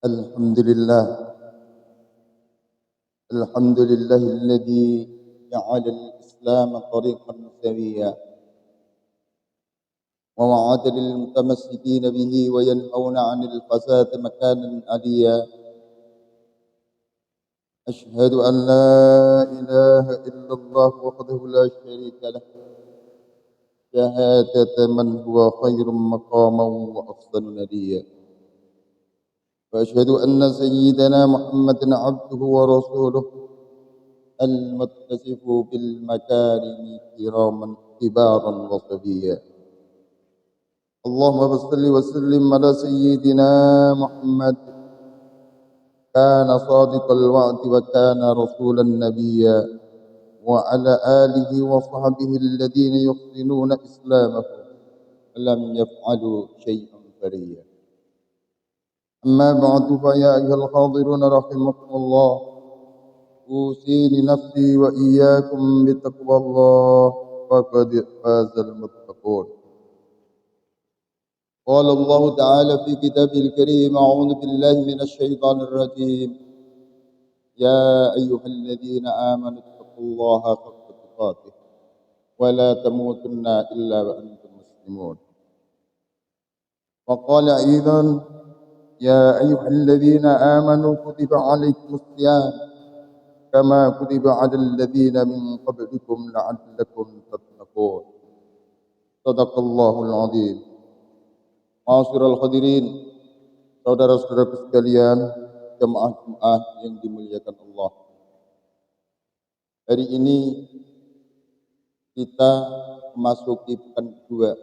الحمد لله الحمد لله الذي جعل الإسلام طريقا سويا ووعد للمتمسكين به وينهون عن الفساد مكانا عليا. أشهد أن لا إله إلا الله وحده لا شريك له شهادة من هو خير مقاما وأحسن نديا. وأشهد أن سيدنا محمدا عبده ورسوله المتصف بالمكارم كراما كبارا وصبيا. اللهم صل وسلم على سيدنا محمد، كان صادق الوعد وكان رسولا نبيا، وعلى آله وصحبه الذين يحسنون إسلامه لم يفعلوا شيئا فريا. أما بعد فيا أيها الحاضرون رحمكم الله، أوصيني نفسي وإياكم بتقوى الله فقد فاز المتقون. قال الله تعالى في كتابه الكريم: أعوذ بالله من الشيطان الرجيم. يا أيها الذين آمنوا اتقوا الله حق تقاته ولا تموتن إلا وأنتم مسلمون. وقال أيضا: يا أيها الذين آمنوا كتب عليكم الصيام كما كتب على الذين من قبلكم لعلكم تتقون. صدق الله العظيم. Ma'asyiral hadirin, saudara-saudaraku sekalian, jemaah-jemaah yang dimuliakan Allah. Hari ini kita memasuki pekan kedua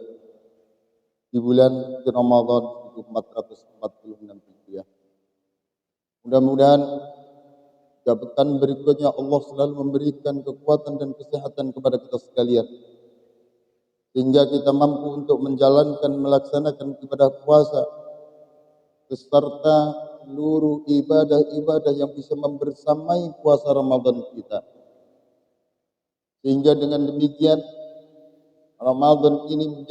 di bulan Ramadan 1446 Hijriah. Mudah-mudahan pada pekan berikutnya Allah selalu memberikan kekuatan dan kesehatan kepada kita sekalian, sehingga kita mampu untuk menjalankan, melaksanakan ibadah puasa beserta seluruh ibadah-ibadah yang bisa membersamai puasa Ramadan kita. Sehingga dengan demikian Ramadan ini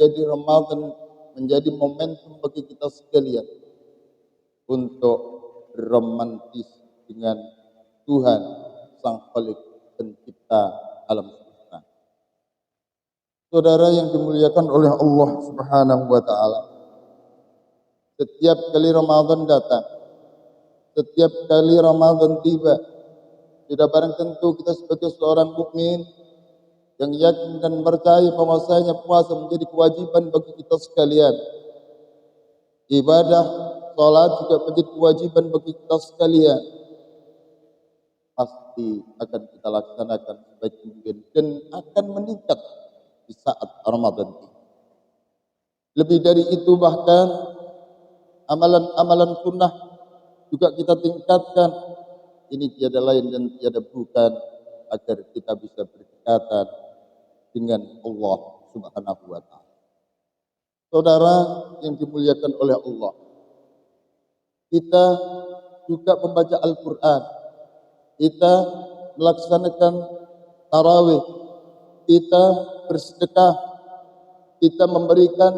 menjadi momentum bagi kita sekalian untuk romantis dengan Tuhan Sang Khalik Pencipta alam semesta. Saudara yang dimuliakan oleh Allah Subhanahu wa taala, setiap kali Ramadan datang, setiap kali Ramadan tiba, tidak barang tentu kita sebagai seorang mukmin yang yakin dan percaya bahwasanya puasa menjadi kewajiban bagi kita sekalian. Ibadah salat juga menjadi kewajiban bagi kita sekalian. Pasti akan kita laksanakan sebaik mungkin dan akan meningkat di saat Ramadan ini. Lebih dari itu bahkan amalan-amalan sunnah juga kita tingkatkan. Ini tiada lain dan tiada bukan agar kita bisa berdekatan dengan Allah Subhanahu wa taala. Saudara yang dimuliakan oleh Allah, kita juga membaca Al-Qur'an, kita melaksanakan tarawih, kita bersedekah, kita memberikan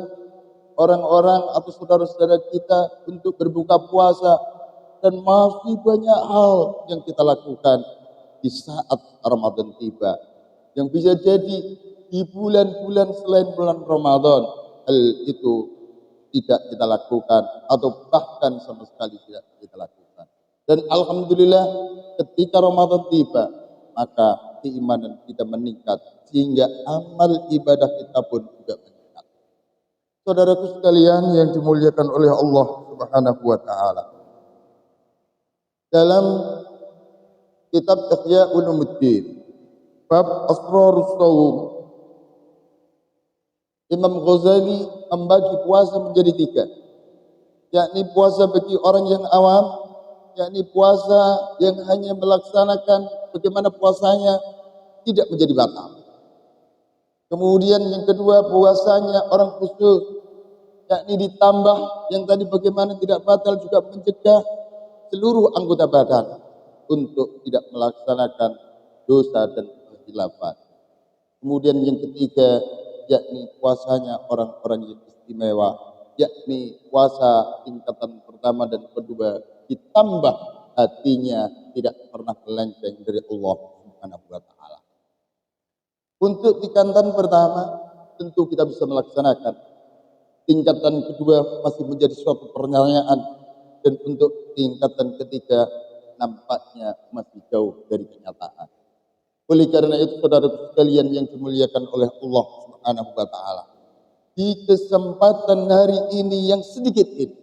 orang-orang atau saudara-saudara kita untuk berbuka puasa, dan masih banyak hal yang kita lakukan di saat Ramadan tiba, yang bisa jadi di bulan-bulan selain bulan Ramadan hal itu tidak kita lakukan atau bahkan sama sekali tidak kita lakukan. Dan alhamdulillah ketika Ramadan tiba, maka keimanan kita meningkat sehingga amal ibadah kita pun juga meningkat. Saudaraku sekalian yang dimuliakan oleh Allah Subhanahu wa taala, dalam kitab Ihya Ulumuddin bab Asrarus Shaum, Imam Ghazali membagi puasa menjadi tiga, yakni puasa bagi orang yang awam, yakni puasa yang hanya melaksanakan bagaimana puasanya, tidak menjadi batal. Kemudian yang kedua, puasanya orang khusus, yakni ditambah yang tadi bagaimana tidak batal, juga mencegah seluruh anggota badan untuk tidak melaksanakan dosa dan kehilafan. Kemudian yang ketiga, yakni puasanya orang-orang yang istimewa, yakni puasa tingkatan pertama dan kedua, ditambah hatinya tidak pernah melenceng dari Allah Subhanahu wa taala. Untuk tingkatan pertama tentu kita bisa melaksanakan. Tingkatan kedua masih menjadi suatu pertanyaan, dan untuk tingkatan ketiga nampaknya masih jauh dari kenyataan. Oleh karena itu, saudara sekalian yang dimuliakan oleh Allah Subhanahu wa taala, di kesempatan hari ini yang sedikit ini,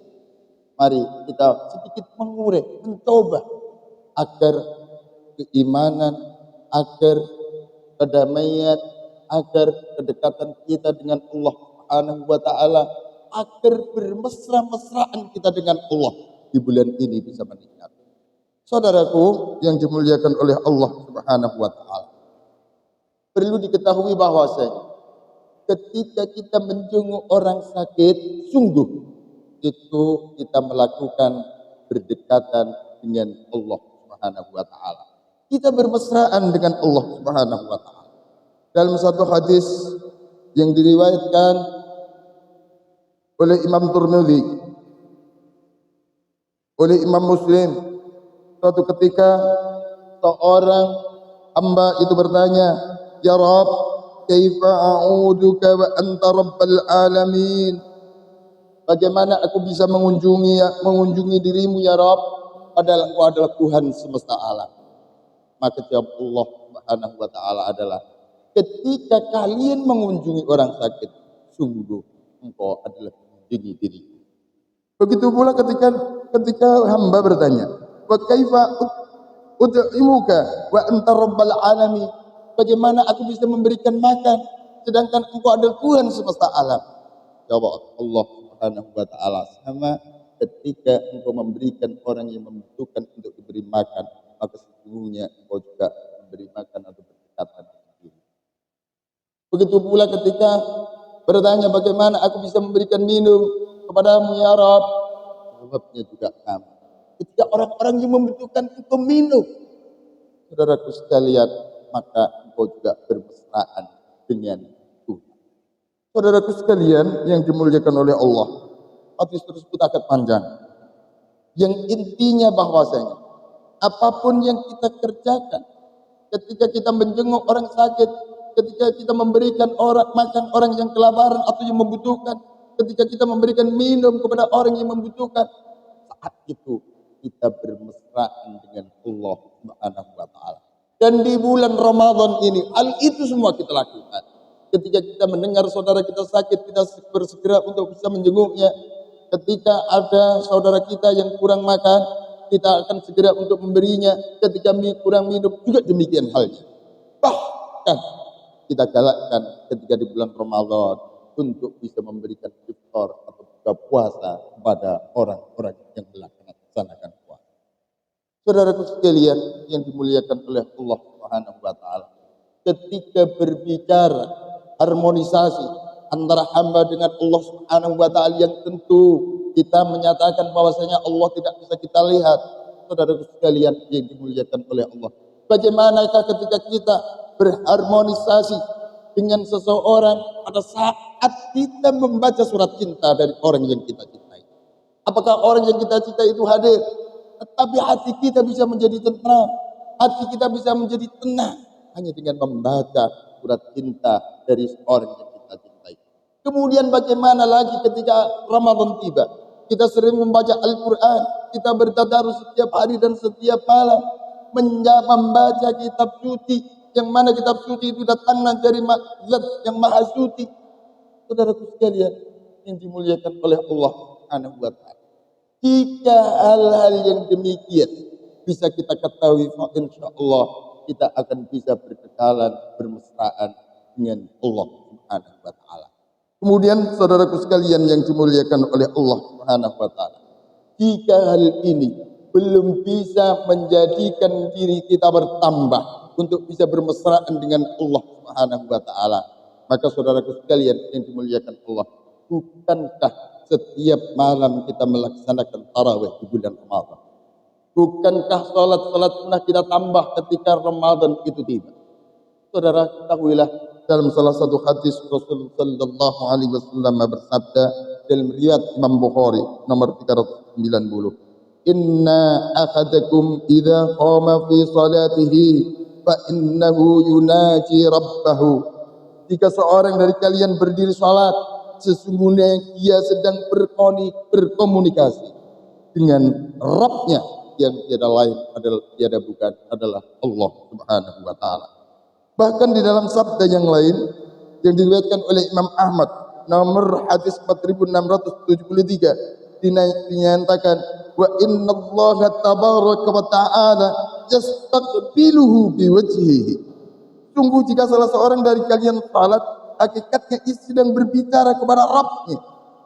mari kita sedikit mengurai, mencoba agar keimanan, agar kedamaian, agar kedekatan kita dengan Allah Subhanahu wa taala, agar bermesra-mesraan kita dengan Allah di bulan ini bisa meningkat. Saudaraku yang dimuliakan oleh Allah Subhanahu wa taala, perlu diketahui bahwasanya ketika kita menjenguk orang sakit, sungguh itu kita melakukan berdekatan dengan Allah Subhanahu wa taala. Kita bermesraan dengan Allah Subhanahu wa taala. Dalam satu hadis yang diriwayatkan oleh Imam Tirmidzi, oleh Imam Muslim, suatu ketika seorang hamba itu bertanya, "Ya Rabb, kaifa a'uduka wa anta rabbal alamin?" Bagaimana aku bisa mengunjungi dirimu ya Rabb, padahal Engkau adalah Tuhan semesta alam. Maka jawab Allah Subhanahu wa taala adalah, ketika kalian mengunjungi orang sakit, sungguh Engkau adalah mengunjungi diriku. Begitu pula ketika hamba bertanya, "Wa kaifa ud'imuka wa anta rabbal alamin?" Bagaimana aku bisa memberikan makan sedangkan Engkau adalah Tuhan semesta alam? Jawab Allah Subhanahu wa taala, sama ketika Engkau memberikan orang yang membutuhkan untuk diberi makan, maka sesungguhnya Engkau juga memberi makan atau berdekatan dengan diri. Begitu pula ketika bertanya, bagaimana aku bisa memberikan minum kepadamu ya Rabb? Jawabnya juga sama. Ketika orang-orang yang membutuhkan Engkau minum, saudaraku sekalian, maka Engkau juga bermesraan dengan Tuhan. Saudaraku sekalian yang dimuliakan oleh Allah, hadis tersebut akan panjang. Yang intinya bahwasanya apapun yang kita kerjakan, ketika kita menjenguk orang sakit, ketika kita memberikan makan orang yang kelaparan atau yang membutuhkan, ketika kita memberikan minum kepada orang yang membutuhkan, saat itu kita bermesraan dengan Allah Subhanahu wa taala. Dan di bulan Ramadan ini, hal itu semua kita lakukan. Ketika kita mendengar saudara kita sakit, kita bersegera untuk bisa menjenguknya. Ketika ada saudara kita yang kurang makan, kita akan segera untuk memberinya. Ketika kurang minum, juga demikian halnya. Bahkan kita galakkan ketika di bulan Ramadan untuk bisa memberikan iftar atau buka puasa kepada orang-orang yang melaksanakan puasa. Saudaraku sekalian yang dimuliakan oleh Allah Subhanahu wa taala, ketika berbicara harmonisasi antara hamba dengan Allah Subhanahu wa taala, yang tentu kita menyatakan bahwasanya Allah tidak bisa kita lihat. Saudaraku sekalian yang dimuliakan oleh Allah, bagaimanakah ketika kita berharmonisasi dengan seseorang pada saat kita membaca surat cinta dari orang yang kita cintai? Apakah orang yang kita cintai itu hadir, tetapi hati kita bisa menjadi tenang, hati kita bisa menjadi tenang hanya dengan membaca surat cinta dari seorang yang kita cintai? Kemudian bagaimana lagi ketika Ramadan tiba, kita sering membaca Al-Quran, kita bertadarus setiap hari dan setiap malam, membaca kitab suci, yang mana kitab suci itu datangnya dari Zat yang maha suci. Saudaraku sekalian yang dimuliakan oleh Allah Subhanahu wa taala, jika hal-hal yang demikian bisa kita ketahui, insya Allah kita akan bisa berdekatan, bermesraan dengan Allah Subhanahu wa taala. Kemudian saudaraku sekalian yang dimuliakan oleh Allah Subhanahu wa taala, jika hal ini belum bisa menjadikan diri kita bertambah untuk bisa bermesraan dengan Allah Subhanahu wa taala, maka saudaraku sekalian yang dimuliakan Allah, bukankah setiap malam kita melaksanakan tarawih di bulan Ramadan? Bukankah salat sunnah kita tambah ketika Ramadan itu tiba? Saudara ketahuilah, dalam salah satu hadis Rasulullah sallallahu alaihi wasallam bersabda, dalam riwayat Imam Bukhari nomor 390. Inna ahadakum idza qama fi salatihi fa innahu yunaji rabbahu. Jika seorang dari kalian berdiri salat, sesungguhnya dia sedang berkomunikasi dengan Rabbnya yang tiada lain adalah Allah Subhanahu wa taala. Bahkan di dalam sabda yang lain yang diriwayatkan oleh Imam Ahmad nomor hadis 4673 dinyatakan wa inna Allah tabaraka wa ta'ala yastaqbiluhu biwajhihi. Sungguh jika salah seorang dari kalian salat, hakikatnya ia sedang berbicara kepada Rabbnya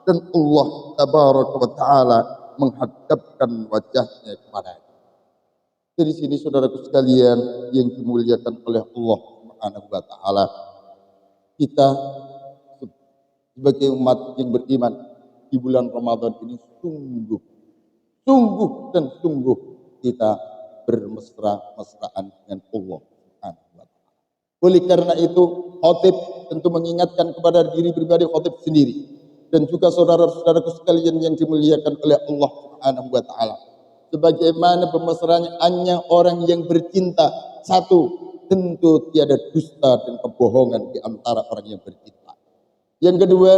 dan Allah tabaraka wa ta'ala menghadapkan wajahnya kepadanya. Dari sini saudaraku sekalian yang dimuliakan oleh Allah Subhanahu wa taala, kita sebagai umat yang beriman di bulan Ramadan ini sungguh kita bermesra-mesraan dengan Allah Subhanahu wa taala. Oleh karena itu, khatib tentu mengingatkan kepada diri pribadi khatib sendiri dan juga saudara-saudaraku sekalian yang dimuliakan oleh Allah Subhanahu wa taala, sebagaimana bermesraannya orang yang bercinta. Satu, tentu tiada dusta dan kebohongan di antara orang yang bercinta. Yang kedua,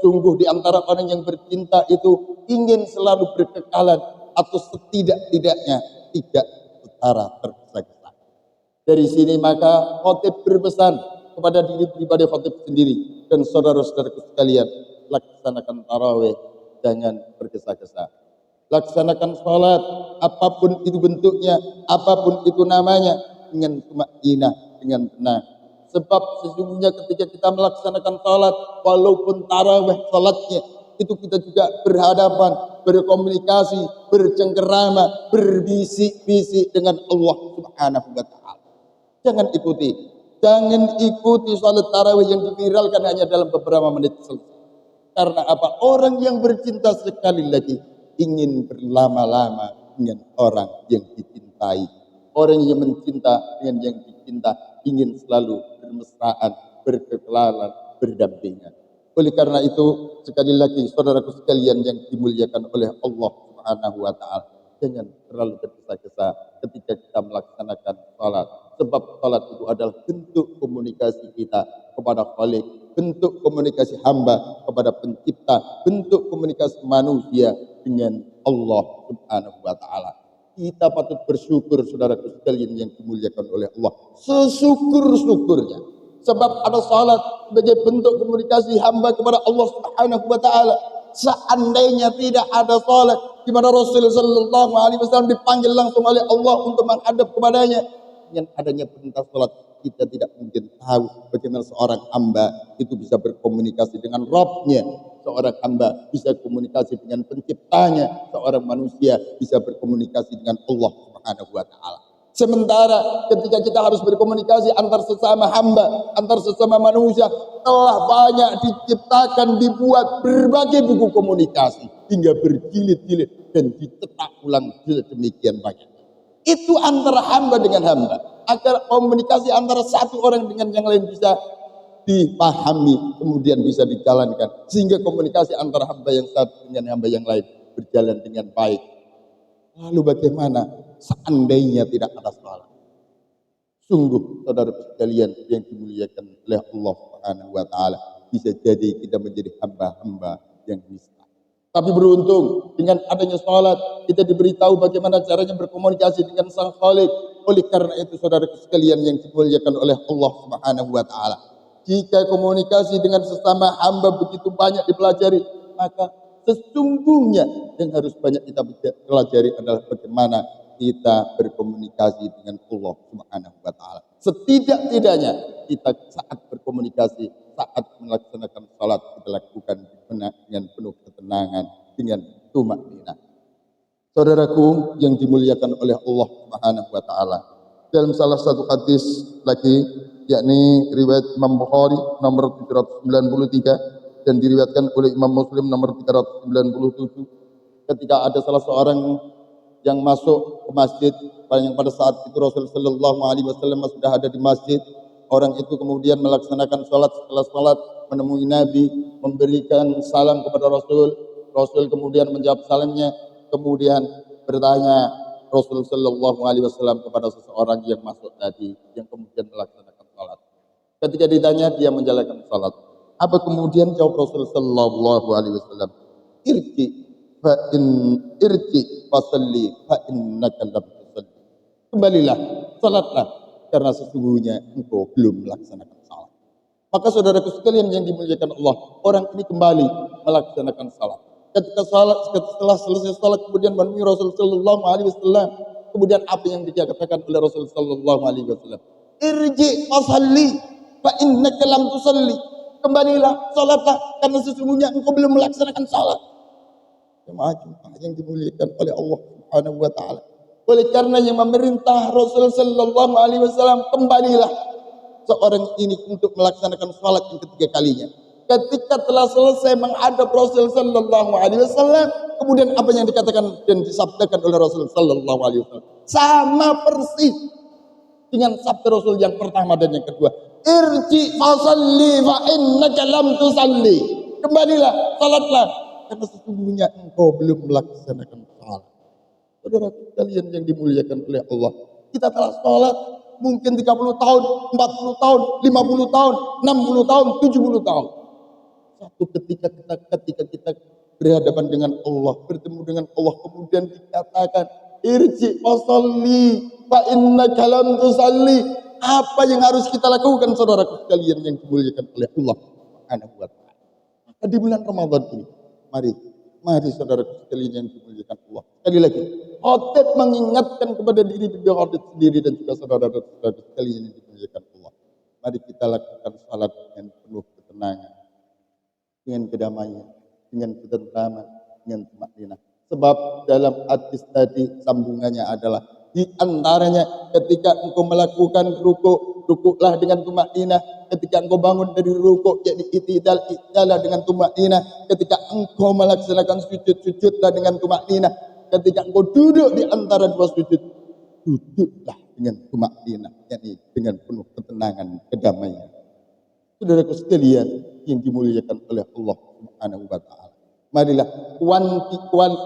sungguh di antara orang yang bercinta itu ingin selalu berkekalan atau setidak-tidaknya tidak utara tergesa-gesa. Dari sini maka khatib berpesan kepada diri pribadi khatib sendiri dan saudara-saudaraku sekalian, laksanakan tarawih, jangan bergesa-gesa. Laksanakan salat, apapun itu bentuknya, apapun itu namanya, dengan tumakninah, dengan tenang. Sebab sesungguhnya ketika kita melaksanakan salat, walaupun tarawih salatnya, itu kita juga berhadapan, berkomunikasi, bercengkerama, berbisik-bisik dengan Allah Subhanahu wa taala. Jangan ikuti salat tarawih yang diviralkan hanya dalam beberapa menit selesai. Karena apa? Orang yang bercinta sekali lagi ingin berlama-lama dengan orang yang dicintai. Orang yang mencinta dengan yang dicinta ingin selalu bermesraan, berkekelalan, berdampingan. Oleh karena itu, sekali lagi saudaraku sekalian yang dimuliakan oleh Allah Subhanahu wa taala, jangan terlalu tergesa-gesa ketika kita melaksanakan salat. Sebab salat itu adalah bentuk komunikasi kita kepada Khalik, bentuk komunikasi hamba kepada pencipta, bentuk komunikasi manusia dengan Allah Subhanahu wa taala. Kita patut bersyukur saudaraku sekalian yang dimuliakan oleh Allah, sesyukur-syukurnya. Sebab ada salat sebagai bentuk komunikasi hamba kepada Allah Subhanahu wa taala. Seandainya tidak ada salat di mana Rasulullah sallallahu alaihi wasallam dipanggil langsung oleh Allah untuk menghadap kepadanya, dengan adanya perintah salat, kita tidak mungkin tahu bagaimana seorang hamba itu bisa berkomunikasi dengan Rabbnya, seorang hamba bisa komunikasi dengan penciptanya, seorang manusia bisa berkomunikasi dengan Allah Subhanahu wa taala. Sementara ketika kita harus berkomunikasi antar sesama hamba, antar sesama manusia, telah banyak diciptakan, dibuat berbagai buku komunikasi hingga berjilid-jilid dan dicetak ulang demikian banyak. Itu antara hamba dengan hamba, agar komunikasi antara satu orang dengan yang lain bisa dipahami, kemudian bisa dijalankan, sehingga komunikasi antara hamba yang satu dengan hamba yang lain berjalan dengan baik. Lalu bagaimana seandainya tidak ada salat? Sungguh saudara sekalian yang dimuliakan oleh Allah Subhanahu wa taala, bisa jadi kita menjadi hamba-hamba yang nista. Tapi beruntung dengan adanya salat, kita diberitahu bagaimana caranya berkomunikasi dengan Sang Khalik. Oleh karena itu saudara sekalian yang dimuliakan oleh Allah Subhanahu wa taala, jika komunikasi dengan sesama hamba begitu banyak dipelajari, maka sesungguhnya yang harus banyak kita pelajari adalah bagaimana kita berkomunikasi dengan Allah Subhanahu wa taala. Setidak-tidaknya kita saat berkomunikasi, saat melaksanakan salat, kita lakukan dengan penuh ketenangan, dengan tumakninah. Saudaraku yang dimuliakan oleh Allah Subhanahu wa taala, dalam salah satu hadis lagi, yakni riwayat Imam Bukhari nomor 793 dan diriwayatkan oleh Imam Muslim nomor 397, ketika ada salah seorang yang masuk ke masjid, yang pada saat itu Rasulullah sallallahu alaihi wasallam sudah ada di masjid. Orang itu kemudian melaksanakan salat, setelah salat menemui Nabi, memberikan salam kepada Rasul. Rasul kemudian menjawab salamnya, kemudian bertanya Rasul Shallallahu Alaihi Wasallam kepada seseorang yang masuk tadi, yang kemudian melaksanakan salat. Ketika ditanya, dia menjalankan salat. Apa kemudian jawab Rasul Shallallahu Alaihi Wasallam? Irji fa in irji fasalli fa innaka lam tusalli. Kembalilah, salatlah, karena sesungguhnya engkau belum melaksanakan salat. Maka saudaraku sekalian yang dimuliakan Allah, orang ini kembali melaksanakan salat. Ketika setelah selesai salat kemudian menemui Rasul Sallallahu Alaihi Wasallam, kemudian apa yang dikatakan oleh Rasul Sallallahu Alaihi Wasallam? Irji fasalli fa innaka lam tusalli. Kembalilah, salatlah, karena sesungguhnya engkau belum melaksanakan salat. Jemaah yang dimuliakan oleh Allah Subhanahu wa taala. Oleh karena yang memerintah Rasul Sallallahu Alaihi Wasallam, kembalilah seorang ini untuk melaksanakan salat yang ketiga kalinya. Ketika telah selesai menghadap Rasul Sallallahu Alaihi Wasallam, kemudian apa yang dikatakan dan disabdakan oleh Rasul Sallallahu Alaihi Wasallam sama persis dengan sabda Rasul yang pertama dan yang kedua. Irji fasalli fa innaka lam tusalli. Kembalilah, salatlah, karena sesungguhnya engkau belum melaksanakan salat. Saudara kalian yang dimuliakan oleh Allah, kita telah salat mungkin 30 tahun, 40 tahun, 50 tahun, 60 tahun, 70 tahun. Satu ketika kita berhadapan dengan Allah, bertemu dengan Allah, kemudian dikatakan irji fasalli fa innaka lam tusalli. Apa yang harus kita lakukan saudara sekalian yang dimuliakan oleh Allah Subhanahu wa taala? Maka di bulan Ramadan ini, mari saudara sekalian yang dimuliakan Allah. Sekali lagi, khotib mengingatkan kepada diri khotib sendiri dan juga saudara-saudara sekalian yang dimuliakan Allah. Mari kita lakukan salat dengan penuh ketenangan, dengan kedamaian, dengan ketentraman, dengan tumakninah. Sebab dalam hadis tadi sambungannya adalah di antaranya ketika engkau melakukan rukuk, rukuklah dengan tumakninah. Ketika engkau bangun dari rukuk, yakni i'tidal dengan tumakninah. Ketika engkau melaksanakan sujud, sujudlah dengan tumakninah. Ketika engkau duduk di antara dua sujud, duduklah dengan tumakninah, yakni dengan penuh ketenangan, kedamaian. Saudaraku sekalian yang dimuliakan oleh Allah Subhanahu wa taala. Marilah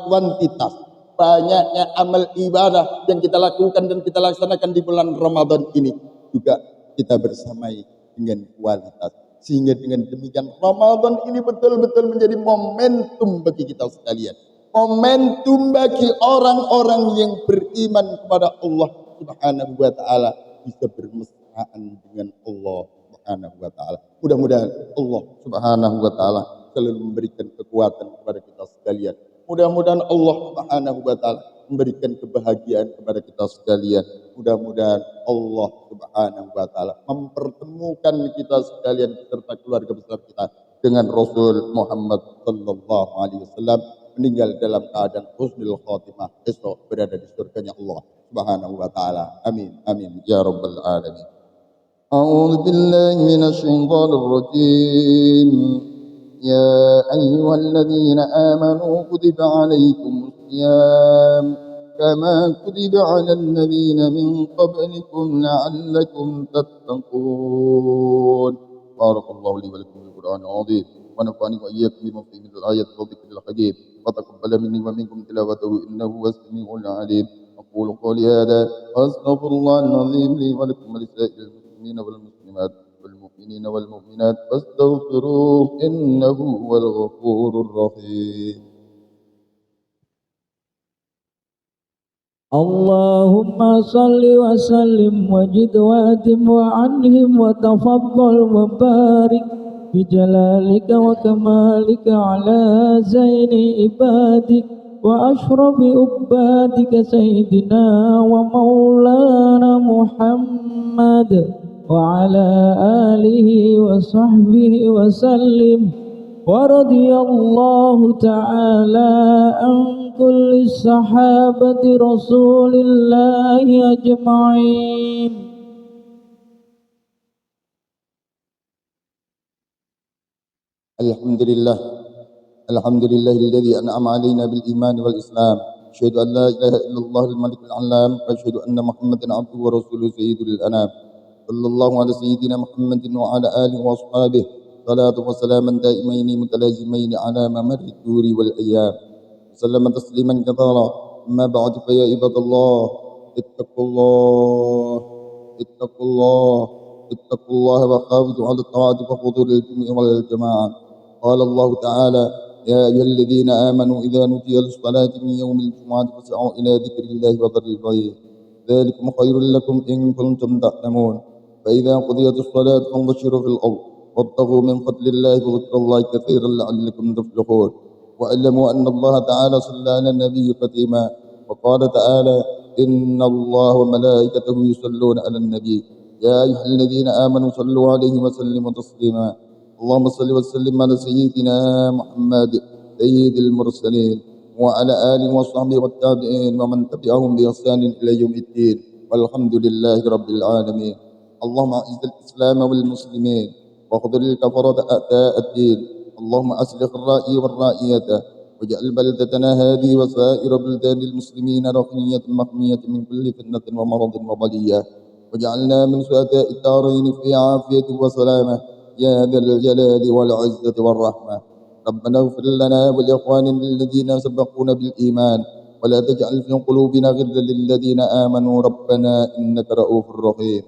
kuantitas banyaknya amal ibadah yang kita lakukan dan kita laksanakan di bulan Ramadan ini juga kita bersamai dengan kualitas, sehingga dengan demikian Ramadan ini betul-betul menjadi momentum bagi kita sekalian, momentum bagi orang-orang yang beriman kepada Allah Subhanahu wa taala bisa bermesraan dengan Allah Subhanahu wa taala. Mudah-mudahan Allah Subhanahu wa taala selalu memberikan kekuatan kepada kita sekalian. Mudah-mudahan Allah Subhanahu wa taala memberikan kebahagiaan kepada kita sekalian. Mudah-mudahan Allah Subhanahu wa taala mempertemukan kita sekalian serta keluarga besar kita dengan Rasul Muhammad sallallahu alaihi wasallam meninggal dalam keadaan husnul khatimah, esok berada di surganya Allah Subhanahu wa taala. Amin amin ya rabbal alamin. A'udzu billahi minasy syaithanir rajim. يا أيها الذين آمنوا كتب عليكم الصيام كما كتب على الذين من قبلكم لعلكم تتقون. بارك الله لي ولكم في القرآن العظيم ونفعني وإياكم بما فيه من الآيات والذكر الحكيم وتقبل مني ومنكم تلاوته إنه هو السميع العليم. أقول قولي هذا وأستغفر الله العظيم لي ولكم ولسائر المسلمين والمسلمات والمؤمنين والمؤمنات فاستغفروه إنه هو الغفور الرحيم. اللهم صل وسلم وزد وأتم وعنهم وتفضل وبارك بجلالك وكمالك على زين عبادك وأشرف عبادك سيدنا ومولانا محمد وعلى آله وصحبه وسلم. ورضي الله تعالى عن كل الصحابة رسول الله أجمعين. الحمد لله الذي أنعم علينا بالإيمان والإسلام. أشهد أن لا إله إلا الله الملك العلام وأشهد أن محمدا عبده ورسوله سيد الأنام. صلى الله على سيدنا محمد وعلى آله وأصحابه صلاة وسلاما دائمين متلازمين على ممر الدور والأيام وسلم تسليما كثيرا. أما بعد فيا عباد الله اتقوا الله اتقوا الله اتقوا الله وحافظوا على الطاعة وحضور الجمع والجماعة. قال الله تعالى يا أيها الذين آمنوا إذا نودي للصلاة من يوم الجمعة فاسعوا إلى ذكر الله وذروا البيع ذلكم خير لكم إن كنتم تعلمون. فإذا قضيت الصلاة فانتشروا في الأرض وابتغوا من فضل الله وذكروا الله كثيرا لعلكم تفلحون. واعلموا أن الله تعالى صلى على النبي قديما وقال تعالى إن الله وملائكته يصلون على النبي يا أيها الذين آمنوا صلوا عليه وسلموا تسليما. اللهم صل وسلم على سيدنا محمد سيد المرسلين وعلى آله وصحبه والتابعين ومن تبعهم بإحسان إلى يوم الدين والحمد لله رب العالمين. اللهم أعز الإسلام والمسلمين واخذل الكفرة أعداء الدين. اللهم أصلح الرائي والرائية واجعل بلدتنا هذه وسائر بلدان المسلمين رقية محمية من كل فتنة ومرض وبلية واجعلنا من سعداء الدارين في عافية وسلامة يا ذا الجلال والعزة والرحمة. ربنا اغفر لنا ولإخواننا الذين سبقونا بالإيمان ولا تجعل في قلوبنا غلا للذين آمنوا ربنا إنك رؤوف رحيم.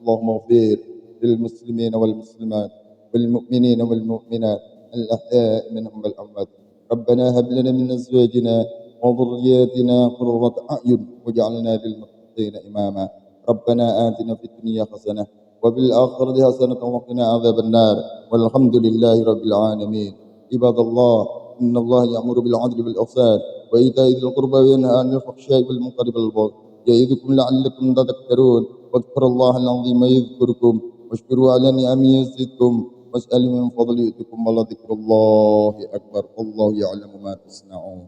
اللهم اغفر للمسلمين والمسلمات والمؤمنين والمؤمنات الأحياء منهم والأموات. ربنا هب لنا من أزواجنا وذرياتنا قرة أعين واجعلنا للمتقين إماما. ربنا آتنا في الدنيا حسنة وفي الآخرة حسنة وقنا عذاب النار والحمد لله رب العالمين. عباد الله إن الله يأمر بالعدل والإحسان وإيتاء ذي القربى وينهى عن الفحشاء والمنكر والبغي يعظكم لعلكم تذكرون. واذكروا الله العظيم يذكركم واشكروا على نعمه يزدكم واسألوا من فضل يؤتكم ولذكر الله أكبر والله يعلم ما تصنعون.